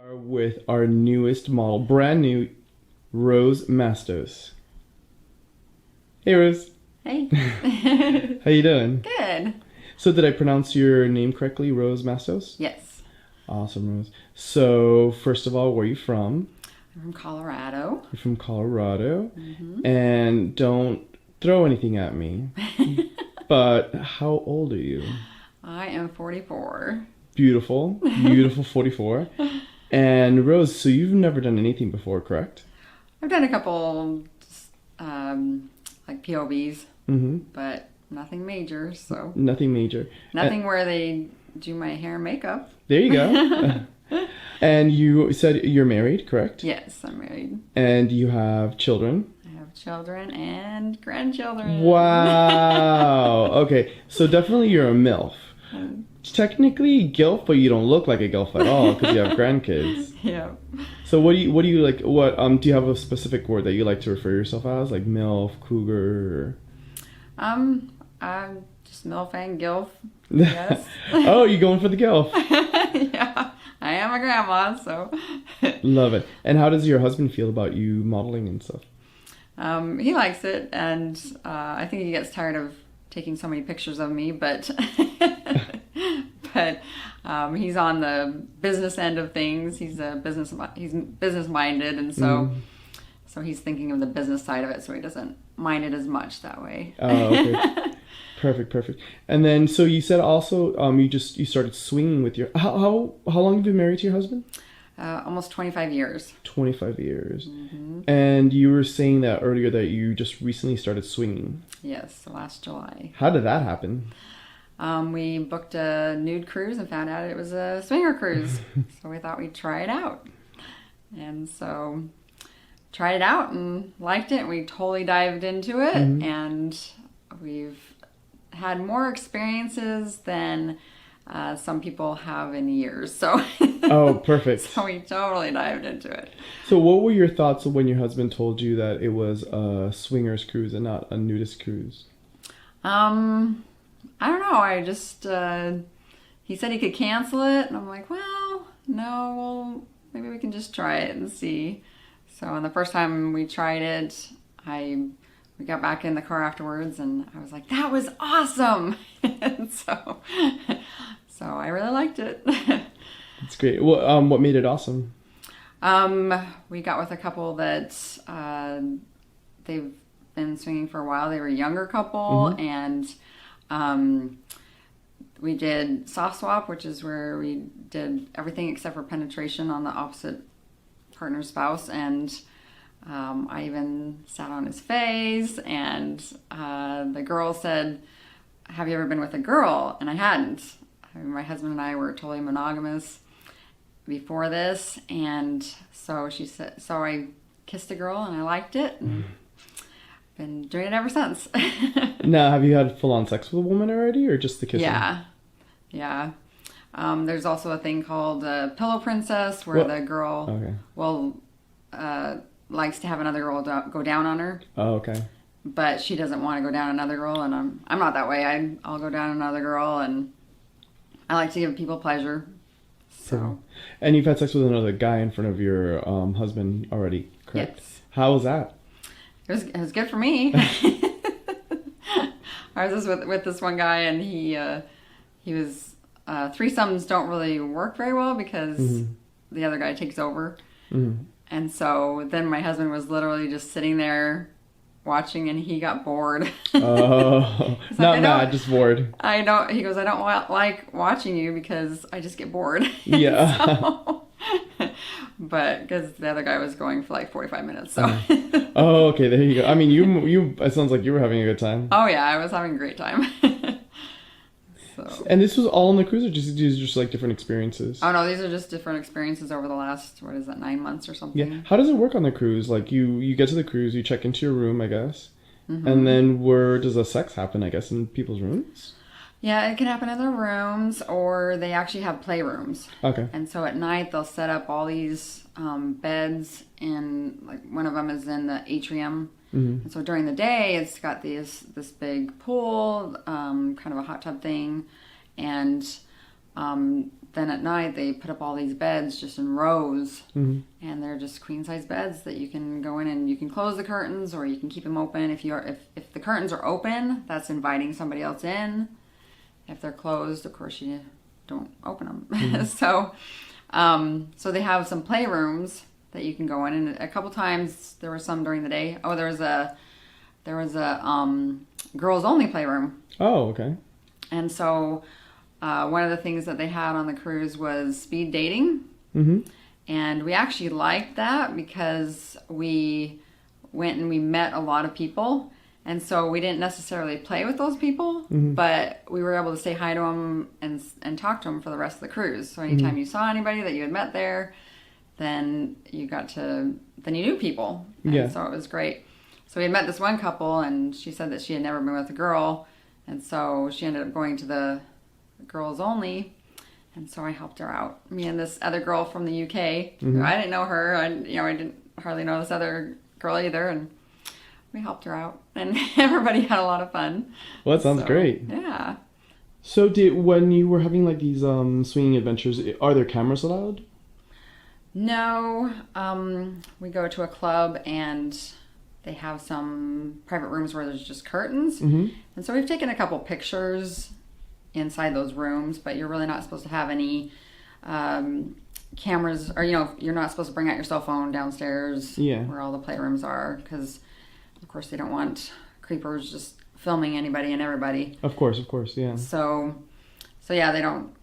Are with our newest model, brand new, Rose Mastos. Hey, Rose. Hey. How you doing? Good. So did I pronounce your name correctly, Rose Mastos? Yes. Awesome, Rose. So first of all, where are you from? I'm from Colorado. You're from Colorado. And don't throw anything at me. But how old are you? I am 44. Beautiful. Beautiful 44. And Rose, so you've never done anything before, correct? I've done a couple like POVs, but nothing major, so. Nothing major. Nothing where they do my hair and makeup. There you go. And you said you're married, correct? Yes, I'm married. And you have children? I have children and grandchildren. Wow. Okay, so definitely you're a MILF. Technically GILF, but you don't look like a GILF at all because you have grandkids. Yeah. So what do you like? What do you have a specific word that you like to refer yourself as, like MILF, cougar? I'm just MILF and GILF. Yes. Oh, you're going for the GILF. Yeah. I am a grandma, so. Love it. And how does your husband feel about you modeling and stuff? He likes it, and I think he gets tired of taking so many pictures of me, but he's on the business end of things. He's business minded, and so he's thinking of the business side of it, so he doesn't mind it as much that way. Oh, okay. Perfect. And then, so you said also, you started swinging with your, how long have you been married to your husband? Almost 25 years. 25 years. And you were saying that earlier that you just recently started swinging. Yes, last July. How did that happen? We booked a nude cruise and found out it was a swinger cruise. So we thought we'd try it out. And so tried it out and liked it. We totally dived into it. And we've had more experiences than some people have in years. So oh, perfect. So we totally dived into it. So what were your thoughts when your husband told you that it was a swingers cruise and not a nudist cruise? I don't know. I just he said he could cancel it, and I'm like, well, no, well, maybe we can just try it and see. So on the first time we tried it, we got back in the car afterwards, and I was like, that was awesome. And so I really liked it. That's great. What made it awesome? We got with a couple that they've been swinging for a while. They were a younger couple, and we did soft swap, which is where we did everything except for penetration on the opposite partner's spouse, and I even sat on his face, and the girl said, have you ever been with a girl? And I hadn't. My husband and I were totally monogamous before this, and so she said, so I kissed a girl and I liked it, and been doing it ever since. Now, have you had full-on sex with a woman already, or just the kissing? Yeah. There's also a thing called Pillow Princess, where the girl likes to have another girl go down on her. Oh, okay. But she doesn't want to go down another girl, and I'm not that way. I'll go down another girl, and I like to give people pleasure. So. And you've had sex with another guy in front of your husband already, correct? Yes. How was that? It was good for me. I was just with this one guy, and he was threesomes don't really work very well because the other guy takes over. And so then my husband was literally just sitting there watching, and he got bored. Oh, not mad, just bored. I don't. He goes, I don't like watching you because I just get bored. Yeah. But because the other guy was going for like 45 minutes, so. Oh, okay, there you go. I mean, you. It sounds like you were having a good time. Oh yeah, I was having a great time. So. And this was all on the cruise, or just like different experiences? Oh no, these are just different experiences over the last 9 months or something. Yeah. How does it work on the cruise? Like you get to the cruise, you check into your room, I guess, and then where does the sex happen? I guess in people's rooms. Yeah, it can happen in their rooms, or they actually have playrooms. Okay. And so at night they'll set up all these beds, and like one of them is in the atrium. And so during the day, it's got this big pool, kind of a hot tub thing, and then at night they put up all these beds just in rows, Mm-hmm. and they're just queen size beds that you can go in and you can close the curtains or you can keep them open. If the curtains are open, that's inviting somebody else in. If they're closed, of course you don't open them. Mm-hmm. So they have some playrooms that you can go in, and a couple times there were some during the day. Oh, there was a girls only playroom. Oh, okay. And so one of the things that they had on the cruise was speed dating. Mm-hmm. And we actually liked that because we went and we met a lot of people. And so we didn't necessarily play with those people, Mm-hmm. but we were able to say hi to them and talk to them for the rest of the cruise. So anytime Mm-hmm. you saw anybody that you had met there, then you knew people. And Yeah. so it was great. So we had met this one couple, and she said that she had never been with a girl. And so she ended up going to the girls only. And so I helped her out. Me and this other girl from the UK. Mm-hmm. I didn't know her. I didn't hardly know this other girl either. And we helped her out. And everybody had a lot of fun. Well, that sounds great. Yeah. So when you were having like these swinging adventures, are there cameras allowed? No. We go to a club and they have some private rooms where there's just curtains. Mm-hmm. And so we've taken a couple pictures inside those rooms, but you're really not supposed to have any cameras, or you're not supposed to bring out your cell phone downstairs. Yeah. Where all the playrooms are, because of course they don't want creepers just filming anybody and everybody. Of course, yeah. So yeah, they don't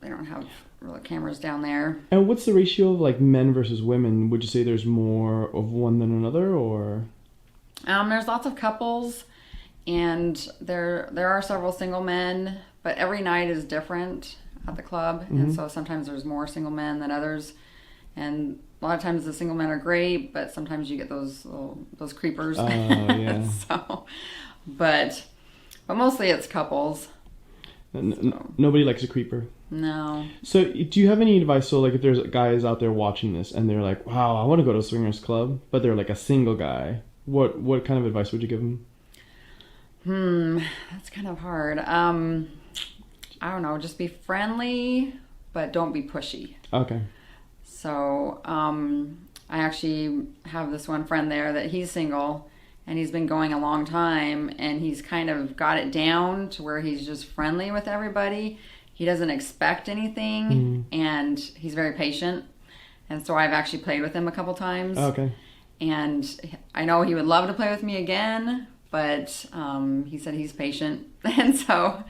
have real cameras down there. And what's the ratio of like men versus women? Would you say there's more of one than another, or? There's lots of couples, and there are several single men, but every night is different at the club. Mm-hmm. And so sometimes there's more single men than others, and a lot of times the single men are great, but sometimes you get those creepers. Oh, yeah. But mostly it's couples. Nobody likes a creeper. No. So do you have any advice? So like if there's guys out there watching this and they're like, wow, I want to go to a swingers club, but they're like a single guy, what kind of advice would you give them? That's kind of hard. I don't know, just be friendly, but don't be pushy. Okay. So I actually have this one friend there that he's single, and he's been going a long time, and he's kind of got it down to where he's just friendly with everybody. He doesn't expect anything, and he's very patient. And so I've actually played with him a couple times. Okay. And I know he would love to play with me again, but he said he's patient. And so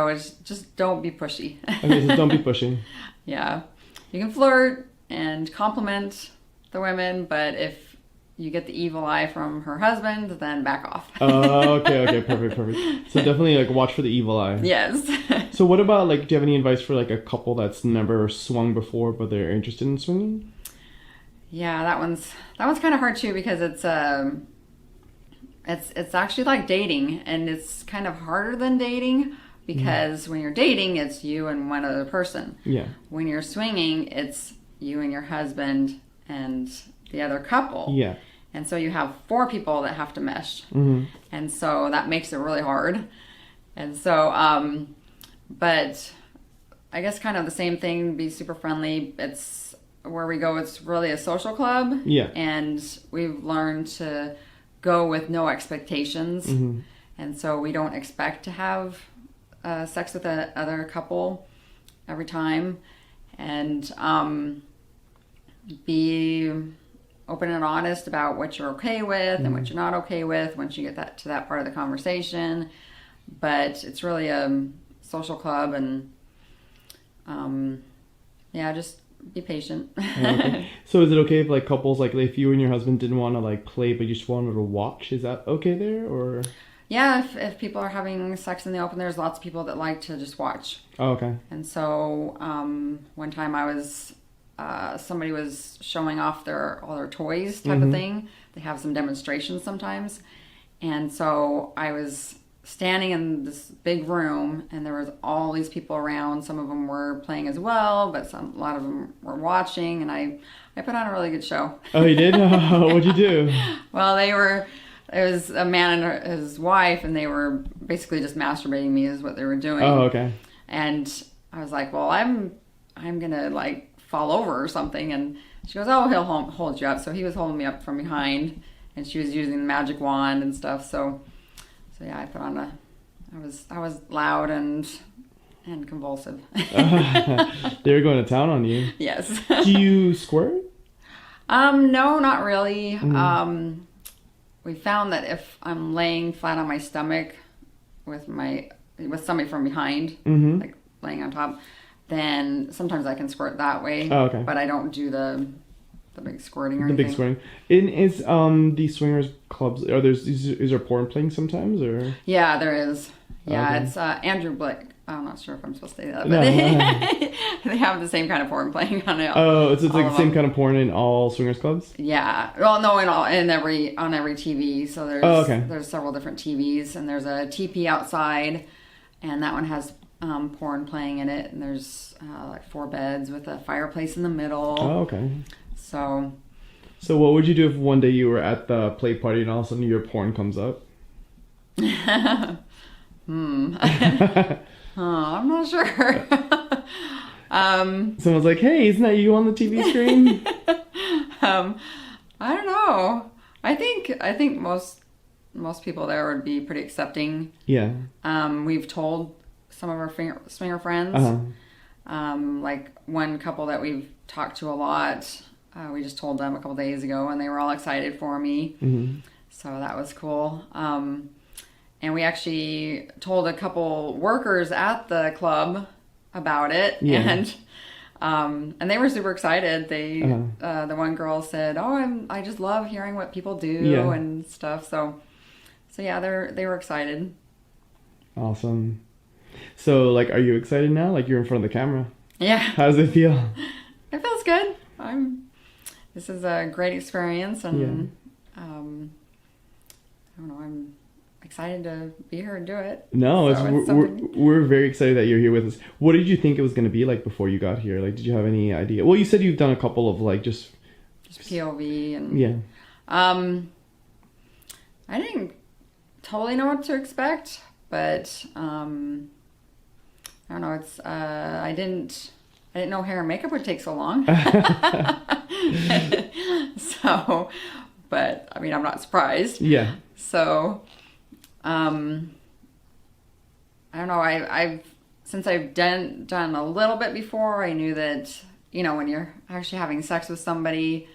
it's just don't be pushy. Okay, so don't be pushing. Yeah. You can flirt and compliment the women, but if you get the evil eye from her husband, then back off. Okay, perfect. So definitely like watch for the evil eye. Yes. So what about like, do you have any advice for like a couple that's never swung before but they're interested in swinging? Yeah, that one's kind of hard too, because it's actually like dating, and it's kind of harder than dating, because when you're dating, it's you and one other person. Yeah. When you're swinging, it's you and your husband and the other couple. Yeah. And so you have 4 people that have to mesh. Mm-hmm. And so that makes it really hard. And so, but I guess kind of the same thing, be super friendly. It's where we go, it's really a social club. Yeah. And we've learned to go with no expectations. Mm-hmm. And so we don't expect to have sex with the other couple every time. And be open and honest about what you're okay with and what you're not okay with once you get to that part of the conversation. But it's really a social club, and just be patient. Okay. So is it okay if like couples, like if you and your husband didn't want to like play but you just wanted to watch, is that okay there, or? Yeah, if people are having sex in the open, there's lots of people that like to just watch. Oh, okay. And so one time I was somebody was showing off all their toys type of thing. They have some demonstrations sometimes. And so I was standing in this big room, and there was all these people around. Some of them were playing as well, but a lot of them were watching, and I put on a really good show. Oh, you did? What'd you do? Well, it was a man and his wife, and they were basically just masturbating me is what they were doing. Oh, okay. And I was like, well, I'm gonna like fall over or something, and she goes, oh, he'll hold you up. So he was holding me up from behind, and she was using the magic wand and stuff. So yeah, I put on I was loud and convulsive. They were going to town on you. Yes. Do you squirt? No, not really. Mm-hmm. We found that if I'm laying flat on my stomach with somebody from behind, Mm-hmm. like laying on top, then sometimes I can squirt that way. Oh, okay. But I don't do the big squirting or The anything. big squirting. Is the swingers clubs, is there porn playing sometimes, or? Yeah, there is. Yeah, Okay. it's Andrew Blick. I'm not sure if I'm supposed to say that, but No. they have the same kind of porn playing on it. Oh, it's all like of the same them. kind of porn in all swingers clubs? Yeah. Well, no, on every TV. So there's several different TVs, and there's a TP outside, and that one has porn playing in it, and there's like 4 beds with a fireplace in the middle. Oh, okay. So what would you do if one day you were at the play party and all of a sudden your porn comes up? I'm not sure. Someone's like, hey, isn't that you on the TV screen? I don't know. I think most people there would be pretty accepting. Yeah. We've told some of our swinger friends. Uh-huh. Like one couple that we've talked to a lot. We just told them a couple days ago, and they were all excited for me. Mm-hmm. So that was cool. And we actually told a couple workers at the club about it, Yeah. and they were super excited. They the one girl said, "Oh, I just love hearing what people do Yeah. and stuff." So yeah, they were excited. Awesome. So, like, are you excited now? Like, you're in front of the camera. Yeah, How does it feel? it feels good. This is a great experience, and I don't know. I'm excited to be here and do it. No, So we're very excited that you're here with us. What did you think it was going to be like before you got here? Like, did you have any idea? Well, you said you've done a couple of like just POV and yeah. I didn't totally know what to expect, but I don't know. It's I didn't know hair and makeup would take so long. So, but I mean, I'm not surprised. Yeah. So, I don't know. Since I've done a little bit before, I knew that, when you're actually having sex with somebody,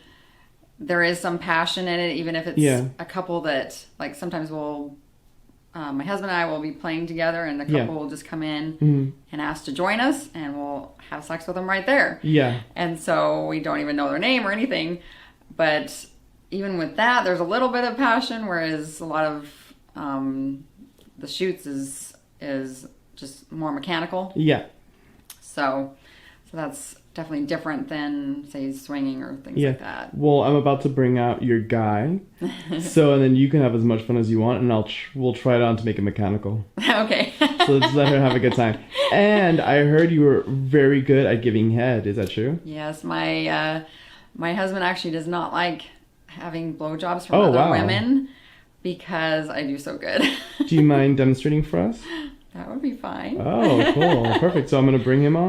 there is some passion in it, even if it's a couple that, like, sometimes my husband and I will be playing together, and the couple will just come in and ask to join us, and we'll have sex with them right there. Yeah. And so we don't even know their name or anything. But even with that, there's a little bit of passion, whereas a lot of the shoots is just more mechanical. Yeah. So that's definitely different than, say, swinging or things like that. Well, I'm about to bring out your guy, and then you can have as much fun as you want, and we'll try it on to make it mechanical. Okay. So let's let her have a good time. And I heard you were very good at giving head. Is that true? Yes, my husband actually does not like having blowjobs from other women because I do so good. Do you mind demonstrating for us? That would be fine. Oh, cool. Perfect. So I'm going to bring him on.